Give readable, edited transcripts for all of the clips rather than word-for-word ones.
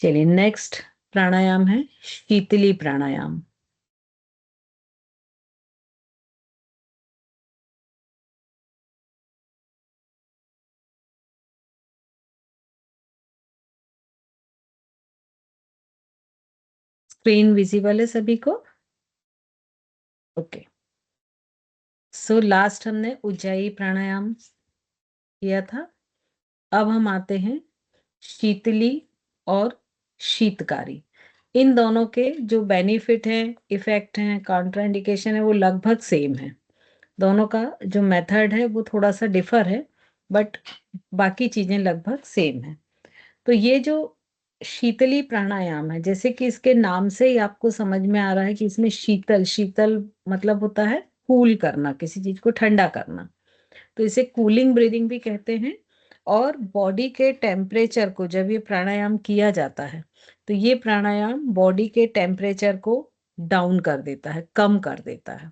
चलिए नेक्स्ट प्राणायाम है शीतली प्राणायाम। Screen visible है सभी को? ओके। सो लास्ट हमने उज्जाई प्राणायाम किया था। अब हम आते हैं शीतली और शीतकारी। इन दोनों के जो बेनिफिट हैं, इफेक्ट हैं, कॉन्ट्राइंडिकेशन है, वो लगभग सेम है। दोनों का जो मेथड है वो थोड़ा सा डिफर है, बट बाकी चीजें लगभग सेम है। तो ये जो शीतली प्राणायाम है, जैसे कि इसके नाम से ही आपको समझ में आ रहा है कि इसमें शीतल शीतल मतलब होता है कूल करना, किसी चीज को ठंडा करना। तो इसे कूलिंग ब्रीदिंग भी कहते हैं। और बॉडी के टेम्परेचर को जब ये प्राणायाम किया जाता है तो ये प्राणायाम बॉडी के टेम्परेचर को डाउन कर देता है, कम कर देता है।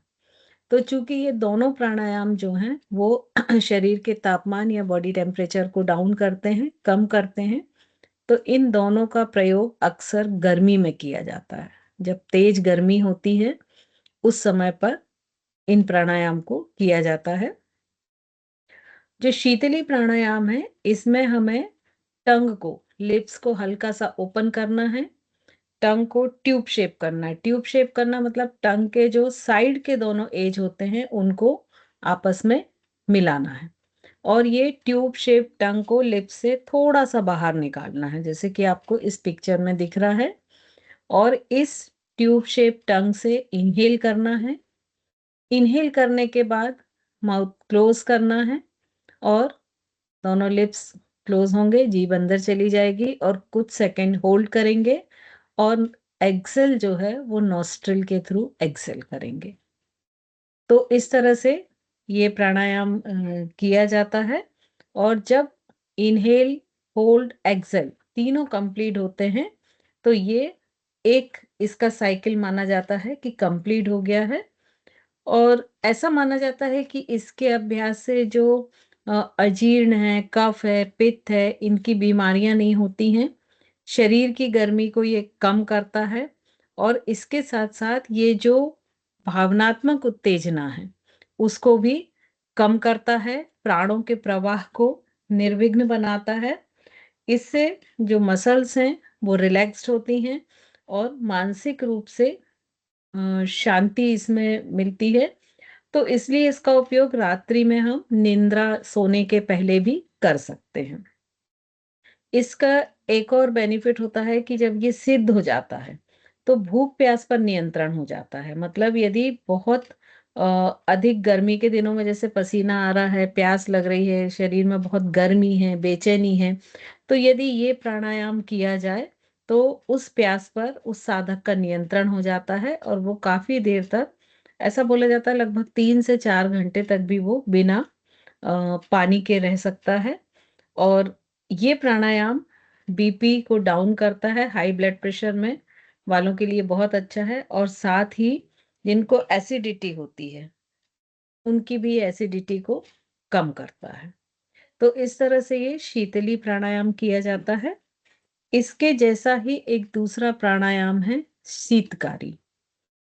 तो चूंकि ये दोनों प्राणायाम जो हैं वो शरीर के तापमान या बॉडी टेम्परेचर को डाउन करते हैं, कम करते हैं, तो इन दोनों का प्रयोग अक्सर गर्मी में किया जाता है। जब तेज गर्मी होती है उस समय पर इन प्राणायाम को किया जाता है। जो शीतली प्राणायाम है इसमें हमें टंग को, लिप्स को हल्का सा ओपन करना है, टंग को ट्यूब शेप करना है। ट्यूब शेप करना मतलब टंग के जो साइड के दोनों एज होते हैं उनको आपस में मिलाना है। और ये ट्यूब शेप टंग को लिप से थोड़ा सा बाहर निकालना है, जैसे कि आपको इस पिक्चर में दिख रहा है। और इस ट्यूब शेप टंग से इनहेल करना है। इनहेल करने के बाद माउथ क्लोज करना है और दोनों लिप्स क्लोज होंगे, जीभ अंदर चली जाएगी और कुछ सेकंड होल्ड करेंगे और एक्सेल जो है वो नॉस्ट्रिल के थ्रू एक्सेल करेंगे। तो इस तरह से ये प्राणायाम किया जाता है। और जब इनहेल, होल्ड, एक्सेल तीनों कंप्लीट होते हैं तो ये एक इसका साइकिल माना जाता है कि कंप्लीट हो गया है। और ऐसा माना जाता है कि इसके अभ्यास से जो अजीर्ण है, कफ है, पित्त है, इनकी बीमारियां नहीं होती हैं। शरीर की गर्मी को ये कम करता है और इसके साथ साथ ये जो भावनात्मक उत्तेजना है उसको भी कम करता है, प्राणों के प्रवाह को निर्विघ्न बनाता है। इससे जो मसल्स हैं वो रिलैक्स्ड होती हैं और मानसिक रूप से शांति इसमें मिलती है। तो इसलिए इसका उपयोग रात्रि में हम निद्रा सोने के पहले भी कर सकते हैं। इसका एक और बेनिफिट होता है कि जब ये सिद्ध हो जाता है तो भूख प्यास पर नियंत्रण हो जाता है। मतलब यदि बहुत अधिक गर्मी के दिनों में जैसे पसीना आ रहा है, प्यास लग रही है, शरीर में बहुत गर्मी है, बेचैनी है, तो यदि ये प्राणायाम किया जाए तो उस प्यास पर उस साधक का नियंत्रण हो जाता है और वो काफी देर तक, ऐसा बोला जाता है लगभग 3 से 4 घंटे तक भी वो बिना पानी के रह सकता है। और ये प्राणायाम बीपी को डाउन करता है, हाई ब्लड प्रेशर में वालों के लिए बहुत अच्छा है। और साथ ही जिनको एसिडिटी होती है उनकी भी एसिडिटी को कम करता है। तो इस तरह से ये शीतली प्राणायाम किया जाता है। इसके जैसा ही एक दूसरा प्राणायाम है शीतकारी।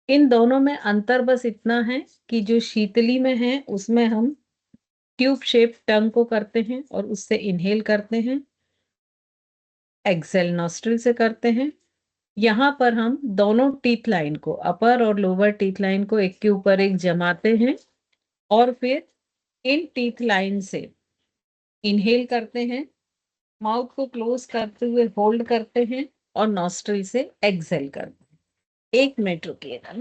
इन दोनों में अंतर बस इतना है कि जो शीतली में है उसमें हम ट्यूब शेप टंग को करते हैं और उससे इनहेल करते हैं, एक्सेल नॉस्ट्रिल से करते हैं। यहाँ पर हम दोनों टीथ लाइन को, अपर और लोअर टीथ लाइन को एक के ऊपर एक जमाते हैं और फिर इन टीथ लाइन से इनहेल करते हैं, माउथ को क्लोज करते हुए होल्ड करते हैं और नॉस्ट्रिल से एक्सेल करते हैं। 1 मिनट रुकिएगा।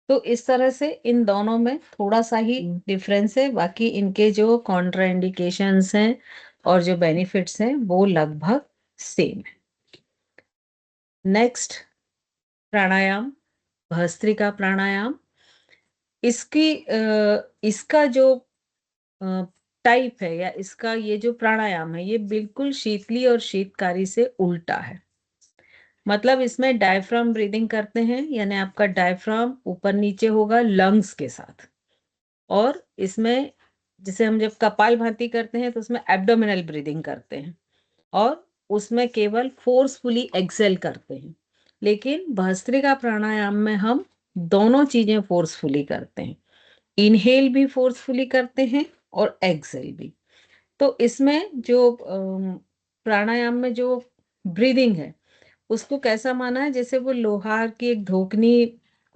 तो इस तरह से इन दोनों में थोड़ा सा ही डिफरेंस है, बाकी इनके जो कॉन्ट्राइंडिकेशंस हैं और जो बेनिफिट्स हैं वो लगभग सेम है। नेक्स्ट प्राणायाम भस्त्रिका प्राणायाम। इसका जो टाइप है या इसका ये जो प्राणायाम है ये बिल्कुल शीतली और शीतकारी से उल्टा है। मतलब इसमें डायफ्राम ब्रीदिंग करते हैं, यानी आपका डायफ्राम ऊपर नीचे होगा लंग्स के साथ। और इसमें जैसे हम जब कपालभाति करते हैं तो उसमें एब्डोमिनल ब्रीदिंग करते हैं, और उसमें केवल फोर्सफुली एक्सेल करते हैं। लेकिन भस्त्रिका प्राणायाम में हम दोनों चीजें फोर्सफुली करते हैं, इनहेल भी फोर्सफुली करते हैं और एक्सेल भी। तो इसमें जो प्राणायाम में जो ब्रीदिंग है उसको कैसा माना है, जैसे वो लोहार की एक धोकनी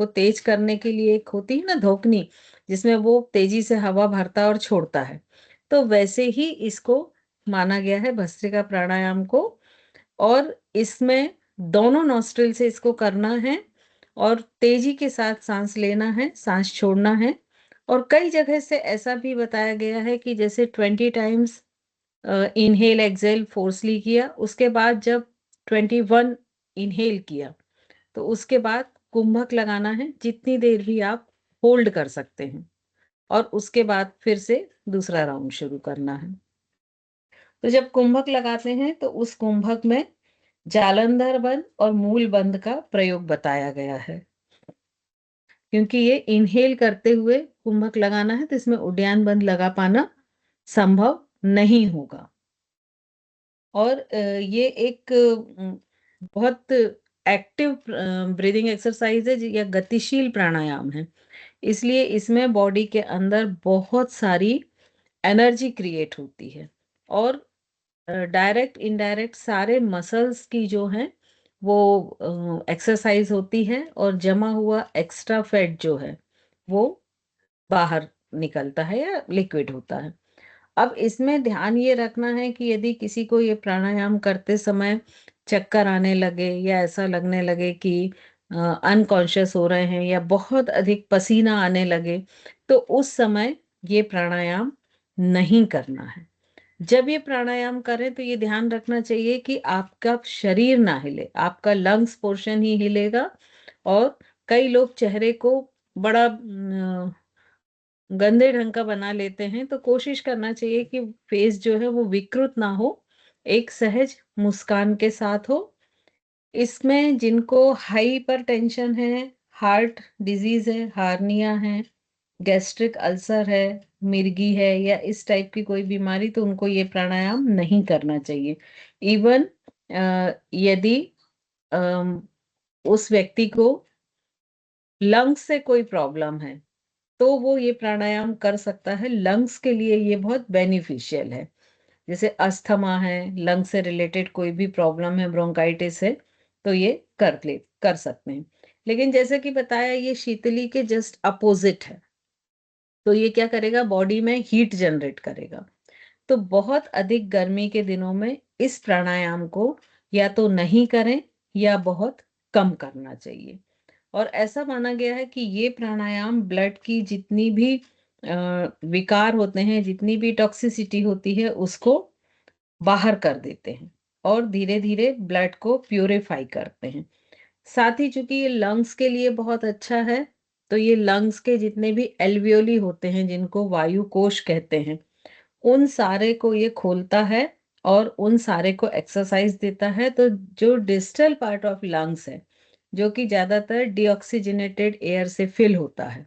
को तेज करने के लिए एक होती है ना धोकनी, जिसमें वो तेजी से हवा भरता और छोड़ता है, तो वैसे ही इसको माना गया है भस्त्रिका प्राणायाम को। और इसमें दोनों नॉस्ट्रिल से इसको करना है और तेजी के साथ सांस लेना है, सांस छोड़ना है। और कई जगह से ऐसा भी बताया गया है कि जैसे 20 टाइम्स इनहेल एक्सेल फोर्सली किया, उसके बाद जब 21 इनहेल किया तो उसके बाद कुंभक लगाना है, जितनी देर भी आप होल्ड कर सकते हैं, और उसके बाद फिर से दूसरा राउंड शुरू करना है। तो जब कुंभक लगाते हैं तो उस कुंभक में जालंधर बंद और मूल बंद का प्रयोग बताया गया है, क्योंकि ये इनहेल करते हुए कुंभक लगाना है तो इसमें उड्डयन बंद लगा पाना संभव नहीं होगा। और ये एक बहुत एक्टिव ब्रीदिंग एक्सरसाइज है या गतिशील प्राणायाम है, इसलिए इसमें बॉडी के अंदर बहुत सारी एनर्जी क्रिएट होती है, और डायरेक्ट इनडायरेक्ट सारे मसल्स की जो है वो एक्सरसाइज होती है, और जमा हुआ एक्स्ट्रा फैट जो है वो बाहर निकलता है या लिक्विड होता है। अब इसमें ध्यान ये रखना है कि यदि किसी को ये प्राणायाम करते समय चक्कर आने लगे या ऐसा लगने लगे कि अनकॉन्शियस हो रहे हैं या बहुत अधिक पसीना आने लगे, तो उस समय ये प्राणायाम नहीं करना है। जब ये प्राणायाम करें तो ये ध्यान रखना चाहिए कि आपका शरीर ना हिले, आपका लंग्स पोर्शन ही हिलेगा। और कई लोग चेहरे को बड़ा गंदे ढंग का बना लेते हैं, तो कोशिश करना चाहिए कि फेस जो है वो विकृत ना हो, एक सहज मुस्कान के साथ हो। इसमें जिनको हाइपर टेंशन है, हार्ट डिजीज है, हार्निया है, गैस्ट्रिक अल्सर है, मिर्गी है या इस टाइप की कोई बीमारी, तो उनको ये प्राणायाम नहीं करना चाहिए। इवन यदि अम, उस व्यक्ति को लंग्स से कोई प्रॉब्लम है तो वो ये प्राणायाम कर सकता है, लंग्स के लिए ये बहुत बेनिफिशियल है। जैसे अस्थमा है, लंग से रिलेटेड कोई भी प्रॉब्लम है, ब्रोंकाइटिस है, तो ये कर सकते हैं। लेकिन जैसे कि बताया ये शीतली के जस्ट अपोजिट है, तो ये क्या करेगा, बॉडी में हीट जनरेट करेगा। तो बहुत अधिक गर्मी के दिनों में इस प्राणायाम को या तो नहीं करें या बहुत कम करना चाहिए। और ऐसा माना गया है कि ये प्राणायाम ब्लड की जितनी भी विकार होते हैं, जितनी भी टॉक्सिसिटी होती है, उसको बाहर कर देते हैं और धीरे धीरे ब्लड को प्यूरिफाई करते हैं। साथ ही चूंकि ये लंग्स के लिए बहुत अच्छा है, तो ये लंग्स के जितने भी एल्वियोली होते हैं, जिनको वायु कोश कहते हैं, उन सारे को ये खोलता है और उन सारे को एक्सरसाइज देता है। तो जो डिस्टल पार्ट ऑफ लंग्स है, जो कि ज्यादातर डीऑक्सीजनेटेड एयर से फिल होता है,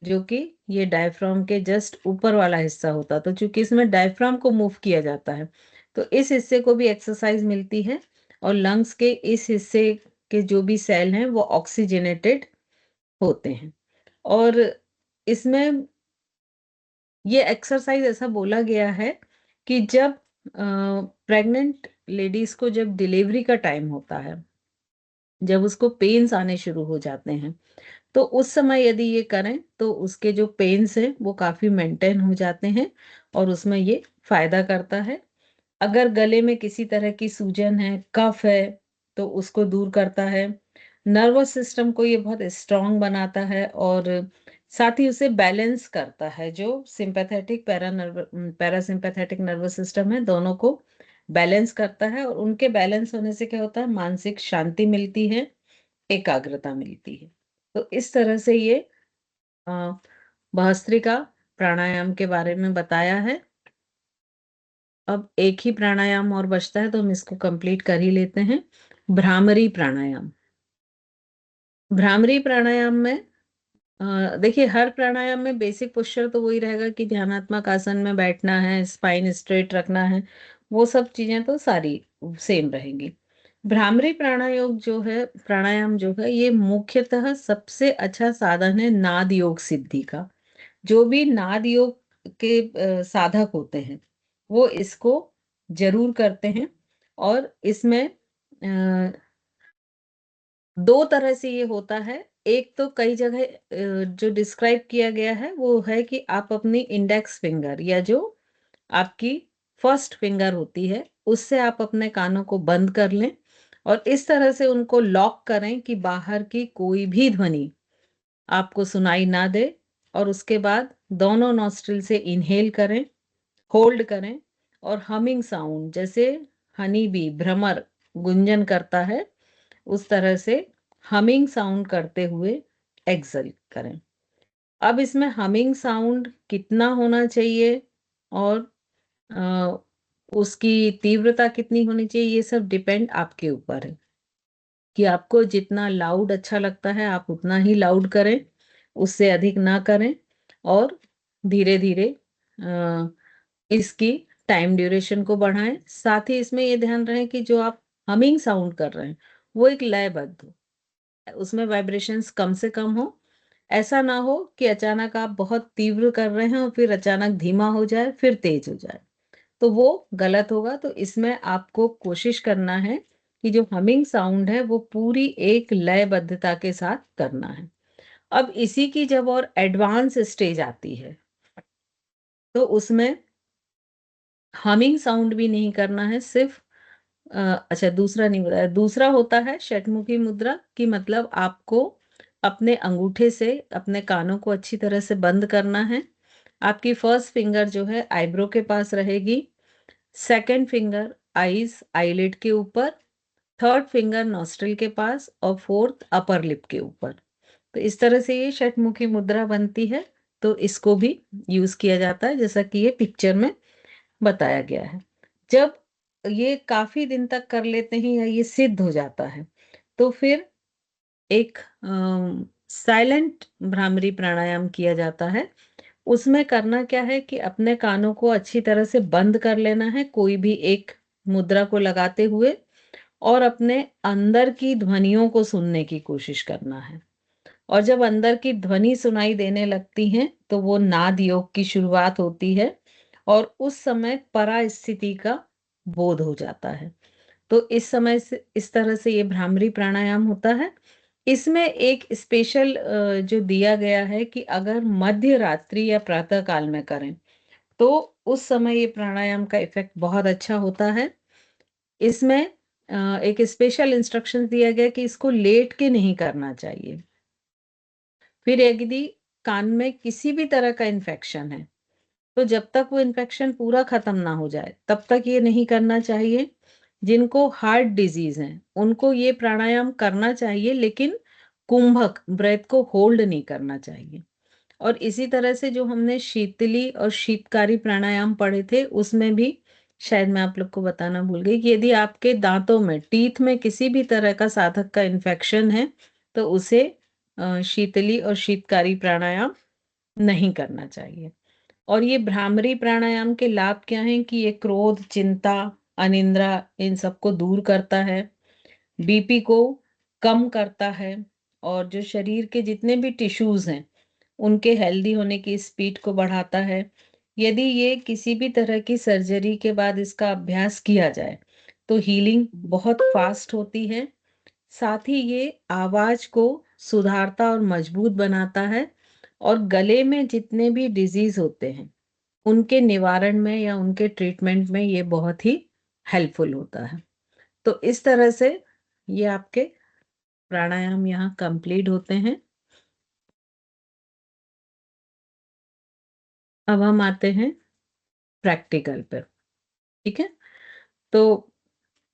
जो कि ये डायफ्राम के जस्ट ऊपर वाला हिस्सा होता, तो चूंकि इसमें डायफ्राम को मूव किया जाता है, तो इस हिस्से को भी एक्सरसाइज मिलती है। और लंग्स के इस हिस्से के जो भी सेल हैं वो ऑक्सीजनेटेड होते हैं। और इसमें ये एक्सरसाइज ऐसा बोला गया है कि जब प्रेग्नेंट लेडीज को जब डिलीवरी का टाइम होता है, जब उसको पेन्स आने शुरू हो जाते हैं, तो उस समय यदि ये करें तो उसके जो पेन्स हैं वो काफी मेंटेन हो जाते हैं, और उसमें ये फायदा करता है। अगर गले में किसी तरह की सूजन है, कफ है, तो उसको दूर करता है। नर्वस सिस्टम को ये बहुत स्ट्रांग बनाता है, और साथ ही उसे बैलेंस करता है। जो सिंपैथेटिक पैरासिम्पैथेटिक नर्वस सिस्टम है, दोनों को बैलेंस करता है, और उनके बैलेंस होने से क्या होता है, मानसिक शांति मिलती है, एकाग्रता मिलती है। तो इस तरह से ये अ, भस्त्रिका प्राणायाम के बारे में बताया है। अब एक ही प्राणायाम और बचता है तो हम इसको कंप्लीट कर ही लेते हैं। भ्रामरी प्राणायाम। भ्रामरी प्राणायाम में देखिए, हर प्राणायाम में बेसिक पोस्चर तो वही रहेगा कि ध्यानात्मक आसन में बैठना है, स्पाइन स्ट्रेट रखना है, वो सब चीजें तो सारी सेम रहेंगी। भ्रामरी प्राणायाम जो है ये मुख्यतः सबसे अच्छा साधन है नाद योग सिद्धि का। जो भी नाद योग के साधक होते हैं वो इसको जरूर करते हैं। और इसमें दो तरह से ये होता है। एक तो कई जगह जो डिस्क्राइब किया गया है वो है कि आप अपनी इंडेक्स फिंगर या जो आपकी फर्स्ट फिंगर होती है उससे आप अपने कानों को बंद कर लें और इस तरह से उनको लॉक करें कि बाहर की कोई भी ध्वनि आपको सुनाई ना दे। और उसके बाद दोनों नॉस्ट्रिल से इनहेल करें, होल्ड करें और हमिंग साउंड जैसे हनी बी भ्रमर गुंजन करता है उस तरह से हमिंग साउंड करते हुए एक्सहल करें। अब इसमें हमिंग साउंड कितना होना चाहिए और अ, उसकी तीव्रता कितनी होनी चाहिए ये सब डिपेंड आपके ऊपर है कि आपको जितना लाउड अच्छा लगता है आप उतना ही लाउड करें, उससे अधिक ना करें। और धीरे धीरे इसकी टाइम ड्यूरेशन को बढ़ाएं। साथ ही इसमें ये ध्यान रहे कि जो आप हमिंग साउंड कर रहे हैं वो एक लयबद्ध हो, उसमें वाइब्रेशंस कम से कम हो। ऐसा ना हो कि अचानक आप बहुत तीव्र कर रहे हैं और फिर अचानक धीमा हो जाए फिर तेज हो जाए, तो वो गलत होगा। तो इसमें आपको कोशिश करना है कि जो हमिंग साउंड है वो पूरी एक लयबद्धता के साथ करना है। अब इसी की जब और एडवांस स्टेज आती है तो उसमें हमिंग साउंड भी नहीं करना है, सिर्फ अच्छा दूसरा नहीं बताया। दूसरा होता है षटमुखी मुद्रा की, मतलब आपको अपने अंगूठे से अपने कानों को अच्छी तरह से बंद करना है। आपकी फर्स्ट फिंगर जो है आईब्रो के पास रहेगी, सेकंड फिंगर आईज आईलिड के ऊपर, थर्ड फिंगर नॉस्ट्रिल के पास और फोर्थ अपर लिप के ऊपर। तो इस तरह से ये षटमुखी मुद्रा बनती है। तो इसको भी यूज किया जाता है जैसा कि ये पिक्चर में बताया गया है। जब ये काफी दिन तक कर लेते हैं या ये सिद्ध हो जाता है तो फिर एक साइलेंट भ्रामरी प्राणायाम किया जाता है। उसमें करना क्या है कि अपने कानों को अच्छी तरह से बंद कर लेना है कोई भी एक मुद्रा को लगाते हुए और अपने अंदर की ध्वनियों को सुनने की कोशिश करना है। और जब अंदर की ध्वनि सुनाई देने लगती हैं तो वो नाद योग की शुरुआत होती है और उस समय परा स्थिति का बोध हो जाता है। तो इस समय से इस तरह से ये भ्रामरी प्राणायाम होता है। इसमें एक स्पेशल जो दिया गया है कि अगर मध्य रात्रि या प्रातः काल में करें तो उस समय ये प्राणायाम का इफेक्ट बहुत अच्छा होता है। इसमें एक स्पेशल इंस्ट्रक्शन दिया गया कि इसको लेट के नहीं करना चाहिए। फिर यदि कान में किसी भी तरह का इन्फेक्शन है तो जब तक वो इन्फेक्शन पूरा खत्म ना हो जाए तब तक ये नहीं करना चाहिए। जिनको हार्ट डिजीज है उनको ये प्राणायाम करना चाहिए, लेकिन कुंभक ब्रेथ को होल्ड नहीं करना चाहिए। और इसी तरह से जो हमने शीतली और शीतकारी प्राणायाम पढ़े थे उसमें भी शायद मैं आप लोग को बताना भूल गई कि यदि आपके दांतों में टीथ में किसी भी तरह का साधक का इन्फेक्शन है तो उसे शीतली और शीतकारी प्राणायाम नहीं करना चाहिए। और ये भ्रामरी प्राणायाम के लाभ क्या हैं कि ये क्रोध, चिंता, अनिद्रा इन सबको दूर करता है, बीपी को कम करता है और जो शरीर के जितने भी टिश्यूज हैं उनके हेल्दी होने की स्पीड को बढ़ाता है। यदि ये किसी भी तरह की सर्जरी के बाद इसका अभ्यास किया जाए तो हीलिंग बहुत फास्ट होती है। साथ ही ये आवाज को सुधारता और मजबूत बनाता है और गले में जितने भी डिजीज होते हैं उनके निवारण में या उनके ट्रीटमेंट में ये बहुत ही हेल्पफुल होता है। तो इस तरह से ये आपके प्राणायाम यहाँ कंप्लीट होते हैं। अब हम आते हैं प्रैक्टिकल पर। ठीक है, तो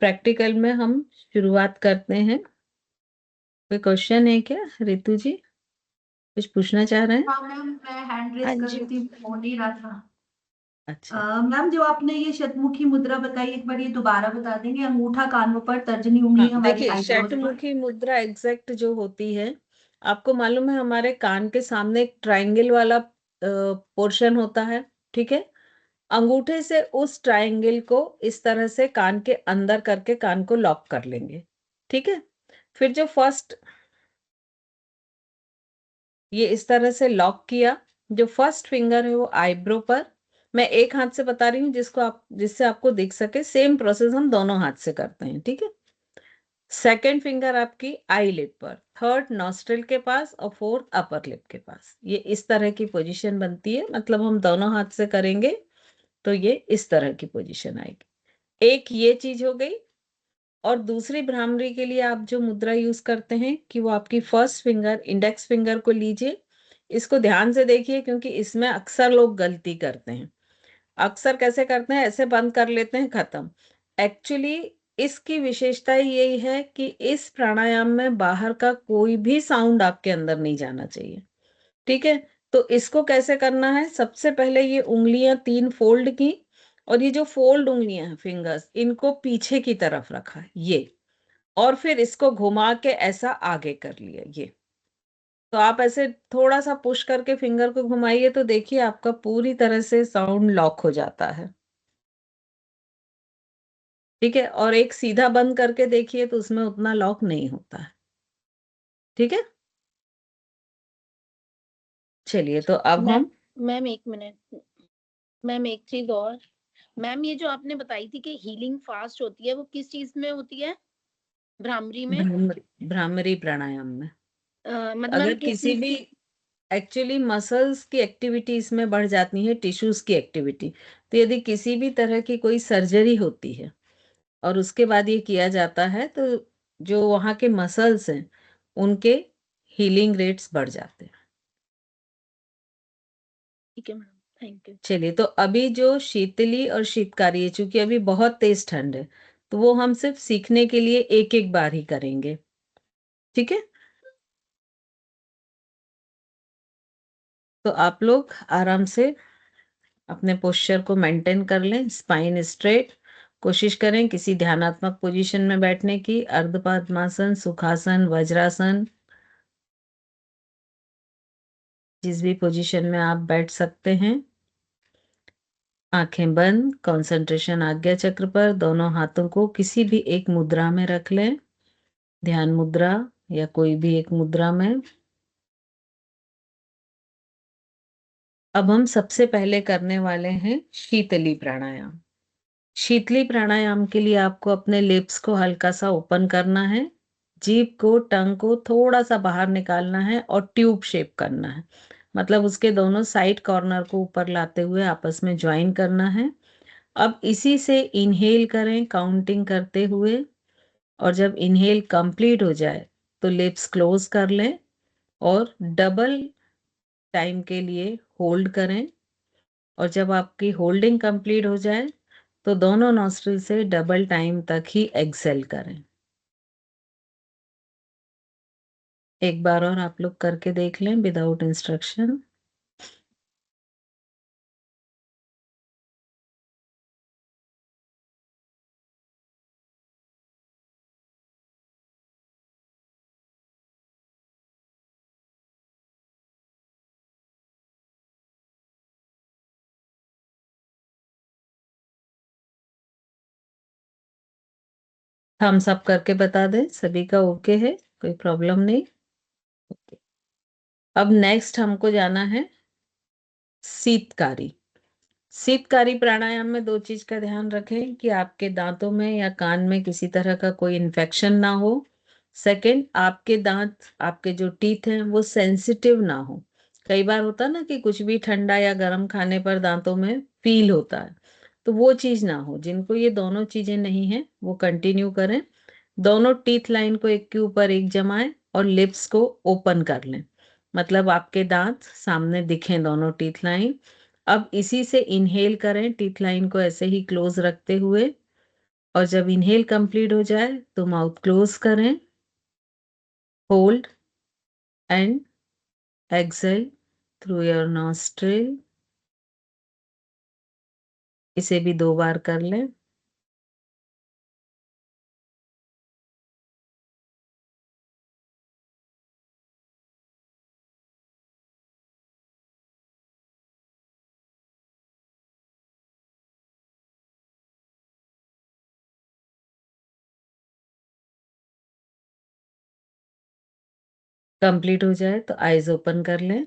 प्रैक्टिकल में हम शुरुआत करते हैं। कोई क्वेश्चन है क्या रितु जी, कुछ पूछना चाह रहे हैं? हाँ मैम, मैं हैंड हाँ रेज कर जी। रही थी, हो नहीं रहा था। अच्छा, मैम जो आपने ये शतमुखी मुद्रा बताई, एक बार ये दोबारा बता देंगे? अंगूठा कानों पर, तर्जनी हाँ उंगली हमारी देखिए, आईब्रोज पर। षटमुखी मुद्रा एग्जैक्ट जो होती है, आपको मालूम है हमारे कान के सामने एक ट्रायंगल वाला पोर्शन होता है, ठीक है। अंगूठे से उस ट्रायंगल को इस तरह से कान के अंदर करके कान को लॉक कर लेंगे, ठीक है। फिर जो फर्स्ट, ये इस तरह से लॉक किया, जो फर्स्ट फिंगर है वो आईब्रो पर, मैं एक हाथ से बता रही हूँ जिससे आपको दिख सके, सेम प्रोसेस हम दोनों हाथ से करते हैं, ठीक है। सेकेंड फिंगर आपकी आई लिप पर, थर्ड नॉस्ट्रिल के पास और फोर्थ अपर लिप के पास, ये इस तरह की पोजीशन बनती है। मतलब हम दोनों हाथ से करेंगे तो ये इस तरह की पोजीशन आएगी। एक ये चीज हो गई। और दूसरी भ्रामरी के लिए आप जो मुद्रा यूज करते हैं कि वो आपकी फर्स्ट फिंगर, इंडेक्स फिंगर को लीजिए। इसको ध्यान से देखिए क्योंकि इसमें अक्सर लोग गलती करते हैं। अक्सर कैसे करते हैं, ऐसे बंद कर लेते हैं, खत्म। एक्चुअली इसकी विशेषता यही है कि इस प्राणायाम में बाहर का कोई भी साउंड आपके अंदर नहीं जाना चाहिए, ठीक है। तो इसको कैसे करना है, सबसे पहले ये उंगलियां तीन फोल्ड की, और ये जो फोल्ड उंगलियां हैं, फिंगर्स, इनको पीछे की तरफ रखा ये, और फिर इसको घुमा के ऐसा आगे कर लिया ये। तो आप ऐसे थोड़ा सा पुश करके फिंगर को घुमाइए तो देखिए आपका पूरी तरह से साउंड लॉक हो जाता है, ठीक है। और एक सीधा बंद करके देखिए तो उसमें उतना लॉक नहीं होता है, ठीक है। चलिए तो अब मैम हम, मैम एक मिनट। मैम एक चीज और। मैम ये जो आपने बताई थी कि हीलिंग फास्ट होती है, वो किस चीज में होती है? भ्रामरी में? भ्रामरी प्राणायाम में मतलब मैम अगर किस किसी चीज भी, की? एक्चुअली मसल्स की एक्टिविटी इसमें बढ़ जाती है, टिश्यूज की एक्टिविटी। तो यदि किसी भी तरह की कोई सर्जरी होती है और उसके बाद ये किया जाता है तो जो वहाँ के मसल्स हैं उनके हीलिंग रेट्स बढ़ जाते हैं। ठीक है मैम, थैंक यू। चलिए तो अभी जो शीतली और शीतकारी है, चूंकि अभी बहुत तेज ठंड है, तो वो हम सिर्फ सीखने के लिए एक एक बार ही करेंगे, ठीक है। तो आप लोग आराम से अपने पोस्चर को मेंटेन कर लें, स्पाइन स्ट्रेट। कोशिश करें किसी ध्यानात्मक पोजीशन में बैठने की, अर्ध पद्मासन, सुखासन, वज्रासन, जिस भी पोजीशन में आप बैठ सकते हैं। आंखें बंद, कंसंट्रेशन आज्ञा चक्र पर, दोनों हाथों को किसी भी एक मुद्रा में रख लें, ध्यान मुद्रा या कोई भी एक मुद्रा में। अब हम सबसे पहले करने वाले हैं शीतली प्राणायाम। शीतली प्राणायाम के लिए आपको अपने लिप्स को हल्का सा ओपन करना है, जीभ को, टंग को थोड़ा सा बाहर निकालना है और ट्यूब शेप करना है। मतलब उसके दोनों साइड कॉर्नर को ऊपर लाते हुए आपस में ज्वाइन करना है। अब इसी से इनहेल करें काउंटिंग करते हुए, और जब इनहेल कंप्लीट हो जाए तो लिप्स क्लोज कर लें और डबल टाइम के लिए होल्ड करें। और जब आपकी होल्डिंग कंप्लीट हो जाए तो दोनों नॉस्ट्रिल से डबल टाइम तक ही एक्सेल करें। एक बार और आप लोग करके देख लें विदाउट इंस्ट्रक्शन। थम्स अप करके बता दें सभी का ओके है, कोई प्रॉब्लम नहीं। अब नेक्स्ट हमको जाना है शीतकारी। शीतकारी प्राणायाम में दो चीज का ध्यान रखें कि आपके दांतों में या कान में किसी तरह का कोई इन्फेक्शन ना हो। सेकंड, आपके दांत, आपके जो टीथ हैं वो सेंसिटिव ना हो। कई बार होता है ना कि कुछ भी ठंडा या गर्म खाने पर दांतों में फील होता है, तो वो चीज ना हो। जिनको ये दोनों चीजें नहीं है वो कंटिन्यू करें। दोनों टीथ लाइन को एक के ऊपर एक जमाएं और लिप्स को ओपन कर लें, मतलब आपके दांत सामने दिखें दोनों टीथ लाइन। अब इसी से इनहेल करें टीथ लाइन को ऐसे ही क्लोज रखते हुए, और जब इनहेल कंप्लीट हो जाए तो माउथ क्लोज करें, hold and exhale through your nostril. इसे भी 2 बार कर लें। कंप्लीट हो जाए तो आईज ओपन कर लें।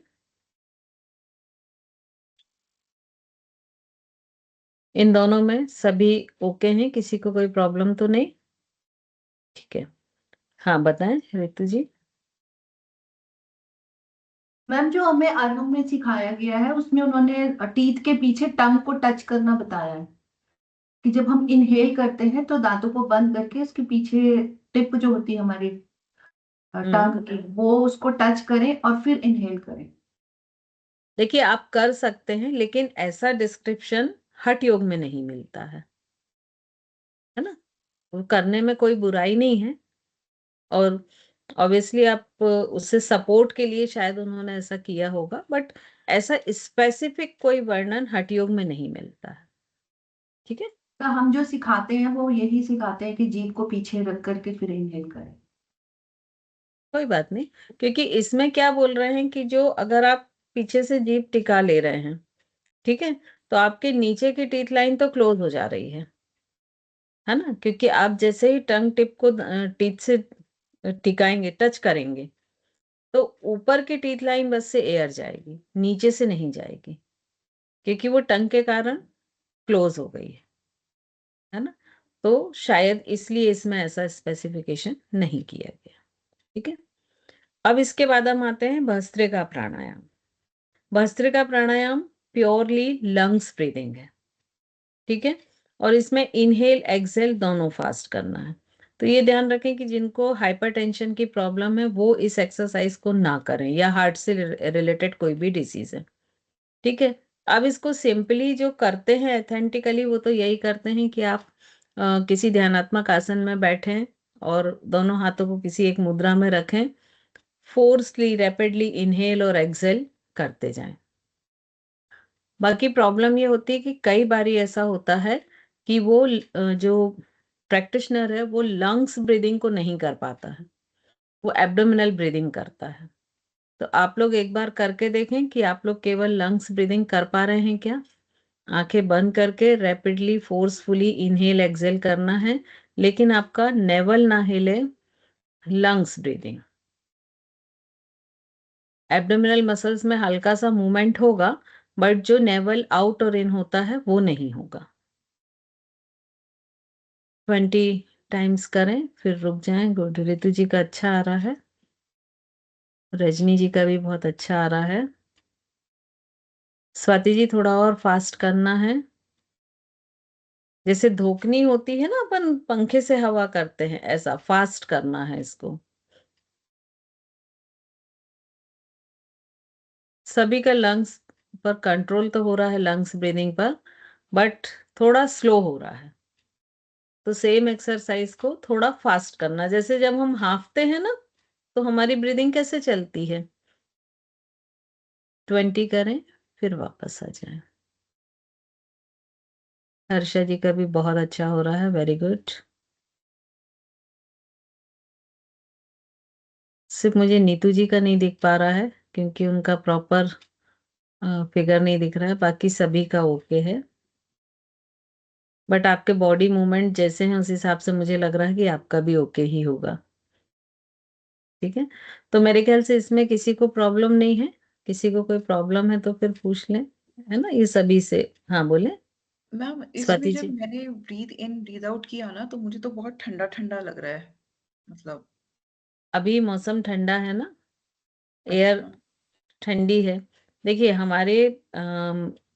इन दोनों में सभी ओके हैं, किसी को कोई प्रॉब्लम तो नहीं? ठीक है, हाँ बताएं ऋतु जी। मैम जो हमें आरंभ में सिखाया गया है उसमें उन्होंने टीथ के पीछे टंग को टच करना बताया है कि जब हम इनहेल करते हैं तो दांतों को बंद करके उसके पीछे टिप जो होती है हमारी टंग की, वो उसको टच करें और फिर इनहेल करें। देखिए आप कर सकते हैं, लेकिन ऐसा डिस्क्रिप्शन हठ योग में नहीं मिलता है ना? वो करने में कोई बुराई नहीं है, और ऑब्वियसली आप उससे सपोर्ट के लिए शायद उन्होंने ऐसा किया होगा, बट ऐसा स्पेसिफिक कोई वर्णन हठ योग में नहीं मिलता है। ठीक है, तो हम जो सिखाते हैं वो यही सिखाते हैं कि जीभ को पीछे रख करके फिर इनहेल करें। कोई बात नहीं, क्योंकि इसमें क्या बोल रहे हैं कि जो अगर आप पीछे से जीभ टिका ले रहे हैं, ठीक है, तो आपके नीचे की टीथ लाइन तो क्लोज हो जा रही है ना? क्योंकि आप जैसे ही टंग टिप को टीथ से टिकाएंगे, टच करेंगे, तो ऊपर की टीथ लाइन बस से एयर जाएगी, नीचे से नहीं जाएगी, क्योंकि वो टंग के कारण क्लोज हो गई है ना? तो शायद इसलिए इसमें ऐसा स्पेसिफिकेशन नहीं किया गया। ठीक है, अब इसके बाद हम आते हैं भस्त्रिका प्राणायाम। भस्त्रिका प्राणायाम प्योरली लंग्स ब्रीदिंग है। ठीक है, और इसमें इनहेल एक्सहेल दोनों फास्ट करना है। तो ये ध्यान रखें कि जिनको हाइपरटेंशन की प्रॉब्लम है वो इस एक्सरसाइज को ना करें, या हार्ट से रिलेटेड कोई भी डिसीज है। ठीक है, अब इसको सिंपली जो करते हैं एथेंटिकली, वो तो यही करते हैं कि आप किसी ध्यानात्मक आसन में बैठें और दोनों हाथों को किसी एक मुद्रा में रखें, फोर्सली रैपिडली इनहेल और एक्सहेल करते जाएं। बाकी प्रॉब्लम ये होती है कि कई बारी ऐसा होता है कि वो जो प्रैक्टिशनर है वो लंग्स ब्रीदिंग को नहीं कर पाता है, वो एब्डोमिनल ब्रीदिंग करता है। तो आप लोग एक बार करके देखें कि आप लोग केवल लंग्स ब्रीदिंग कर पा रहे हैं क्या। आंखें बंद करके रैपिडली फोर्सफुली इनहेल एक्सहेल करना है, लेकिन आपका नेवल ना हिले, लंग्स ब्रीदिंग। एब्डोमिनल मसल्स में हल्का सा मूवमेंट होगा, बट जो नेवल आउट और इन होता है वो नहीं होगा। 20 टाइम्स करें, फिर रुक जाएं। गुड, ऋतु जी का अच्छा आ रहा है, रजनी जी का भी बहुत अच्छा आ रहा है। स्वाति जी थोड़ा और फास्ट करना है। जैसे धोखनी होती है ना, अपन पंखे से हवा करते हैं, ऐसा फास्ट करना है इसको। सभी का लंग्स पर कंट्रोल तो हो रहा है, लंग्स ब्रीदिंग पर, बट थोड़ा स्लो हो रहा है। तो सेम एक्सरसाइज को थोड़ा फास्ट करना। जैसे जब हम हांफते हैं ना, तो हमारी ब्रीदिंग कैसे चलती है? 20 करें, फिर वापस आ जाएं। हर्षा जी का भी बहुत अच्छा हो रहा है, वेरी गुड। सिर्फ मुझे नीतू जी का नहीं दिख पा रहा है, क्योंकि उनका प्रॉपर फिगर नहीं दिख रहा है। बाकी सभी का ओके है, बट आपके बॉडी मूवमेंट जैसे हैं उस हिसाब से मुझे लग रहा है कि आपका भी ओके ही होगा। ठीक है, तो मेरे ख्याल से इसमें किसी को प्रॉब्लम नहीं है। किसी को कोई प्रॉब्लम है तो फिर पूछ लें, है ना? ये सभी से। हाँ बोले मैम इसमें स्वाति जब जी। मैंने ब्रीथ इन ब्रीथ आउट किया ना तो मुझे तो बहुत ठंडा ठंडा लग रहा है, मतलब। अभी मौसम ठंडा है ना, एयर अच्छा। ठंडी है। देखिए हमारे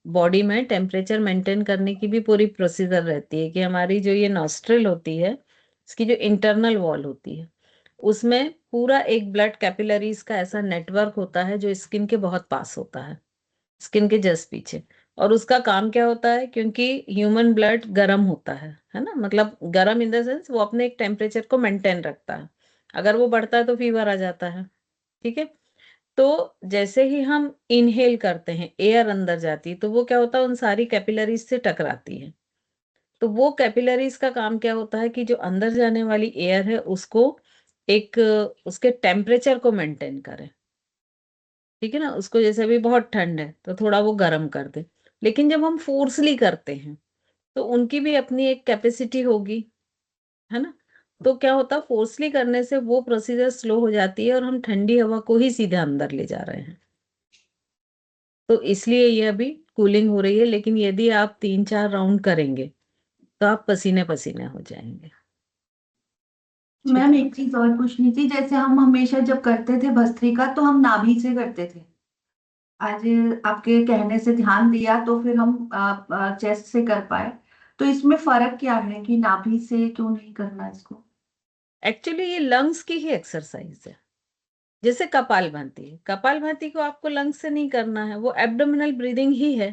बॉडी में टेम्परेचर मेंटेन करने की भी पूरी प्रोसीजर रहती है कि हमारी जो ये नॉस्ट्रिल होती है, इसकी जो इंटरनल वॉल होती है, उसमें पूरा एक ब्लड कैपिलरीज का ऐसा नेटवर्क होता है जो स्किन के बहुत पास होता है, स्किन के जस्ट पीछे। और उसका काम क्या होता है, क्योंकि ह्यूमन ब्लड गर्म होता है ना, मतलब गर्म इन द सेंस वो अपने एक टेम्परेचर को मेंटेन रखता है। अगर वो बढ़ता है तो फीवर आ जाता है। ठीक है, तो जैसे ही हम इनहेल करते हैं, एयर अंदर जाती है, तो वो क्या होता है, उन सारी कैपिलरीज से टकराती है। तो वो कैपिलरीज का काम क्या होता है कि जो अंदर जाने वाली एयर है उसको एक उसके टेम्परेचर को मेंटेन करे। ठीक है ना, उसको जैसे अभी बहुत ठंड है तो थोड़ा वो गर्म कर दे। लेकिन जब हम फोर्सली करते हैं तो उनकी भी अपनी एक कैपेसिटी होगी, है ना। तो क्या होता है, फोर्सली करने से वो प्रोसीजर स्लो हो जाती है और हम ठंडी हवा को ही सीधे अंदर ले जा रहे हैं। तो इसलिए ये अभी कूलिंग हो रही है, लेकिन यदि आप 3-4 राउंड करेंगे तो आप पसीने पसीने हो जाएंगे। मैम एक चीज और पूछनी थी, जैसे हम हमेशा जब करते थे भस्त्रिका तो हम नाभि से करते थे। आज आपके कहने से ध्यान दिया तो फिर हम चेस्ट से कर पाए। तो इसमें फर्क क्या है कि नाभि से क्यों नहीं करना इसको? एक्चुअली ये लंग्स की ही एक्सरसाइज है। जैसे कपालभाति, कपालभाति को आपको लंग्स से नहीं करना है, वो एब्डोमिनल ब्रीदिंग ही है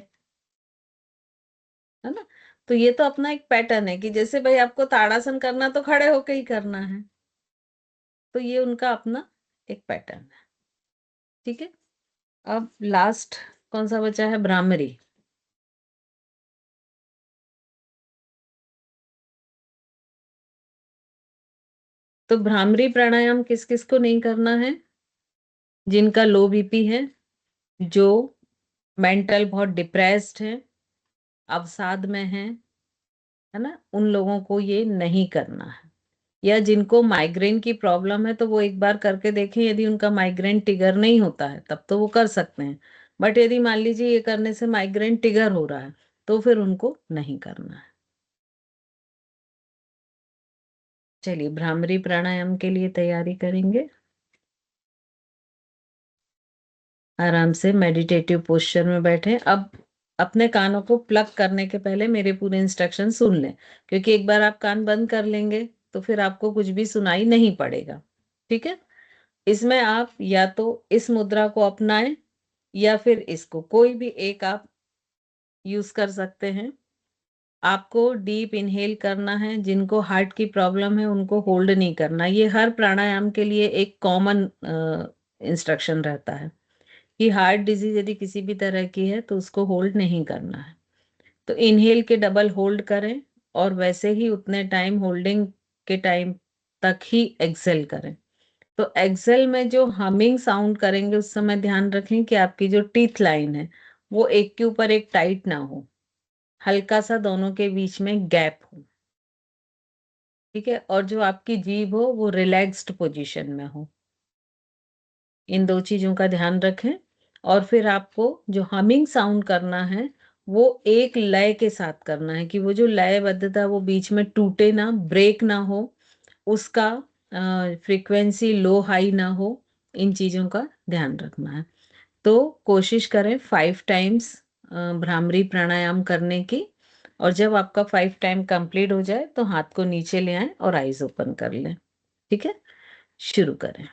ना। तो ये तो अपना एक पैटर्न है कि जैसे भाई आपको ताड़ासन करना तो खड़े होके ही करना है, तो ये उनका अपना एक पैटर्न है। ठीक है, अब लास्ट कौन सा बचा है, भ्रामरी। तो भ्रामरी प्राणायाम किस किस को नहीं करना है, जिनका लो बीपी है, जो मेंटल बहुत डिप्रेस्ड है, अवसाद में है ना, उन लोगों को ये नहीं करना है। या जिनको माइग्रेन की प्रॉब्लम है तो वो एक बार करके देखें, यदि उनका माइग्रेन ट्रिगर नहीं होता है तब तो वो कर सकते हैं। बट यदि मान लीजिए ये करने से माइग्रेन ट्रिगर हो रहा है तो फिर उनको नहीं करना है। चलिए भ्रामरी प्राणायाम के लिए तैयारी करेंगे। आराम से मेडिटेटिव पोस्चर में बैठे। अब अपने कानों को प्लग करने के पहले मेरे पूरे इंस्ट्रक्शन सुन लें, क्योंकि एक बार आप कान बंद कर लेंगे तो फिर आपको कुछ भी सुनाई नहीं पड़ेगा। ठीक है, इसमें आप या तो इस मुद्रा को अपनाएं या फिर इसको, कोई भी एक आप यूज कर सकते हैं। आपको डीप इनहेल करना है, जिनको हार्ट की प्रॉब्लम है उनको होल्ड नहीं करना। ये हर प्राणायाम के लिए एक कॉमन इंस्ट्रक्शन रहता है कि हार्ट डिजीज यदि किसी भी तरह की है तो उसको होल्ड नहीं करना है। तो इनहेल के डबल होल्ड करें और वैसे ही उतने टाइम होल्डिंग के टाइम तक ही एक्सेल करें। तो एक्सेल में जो हमिंग साउंड करेंगे उस समय ध्यान रखें कि आपकी जो टीथ लाइन है वो एक के ऊपर एक टाइट ना हो, हल्का सा दोनों के बीच में गैप हो। ठीक है, और जो आपकी जीभ हो वो रिलैक्स्ड पोजीशन में हो। इन 2 चीजों का ध्यान रखें। और फिर आपको जो हमिंग साउंड करना है वो एक लय के साथ करना है कि वो जो लयबद्धता वो बीच में टूटे ना, ब्रेक ना हो, उसका फ्रीक्वेंसी लो हाई ना हो, इन चीजों का ध्यान रखना है। तो कोशिश करें 5 टाइम्स भ्रामरी प्राणायाम करने की। और जब आपका 5 टाइम कंप्लीट हो जाए तो हाथ को नीचे ले आएं और आईज ओपन कर लें। ठीक है, शुरू करें।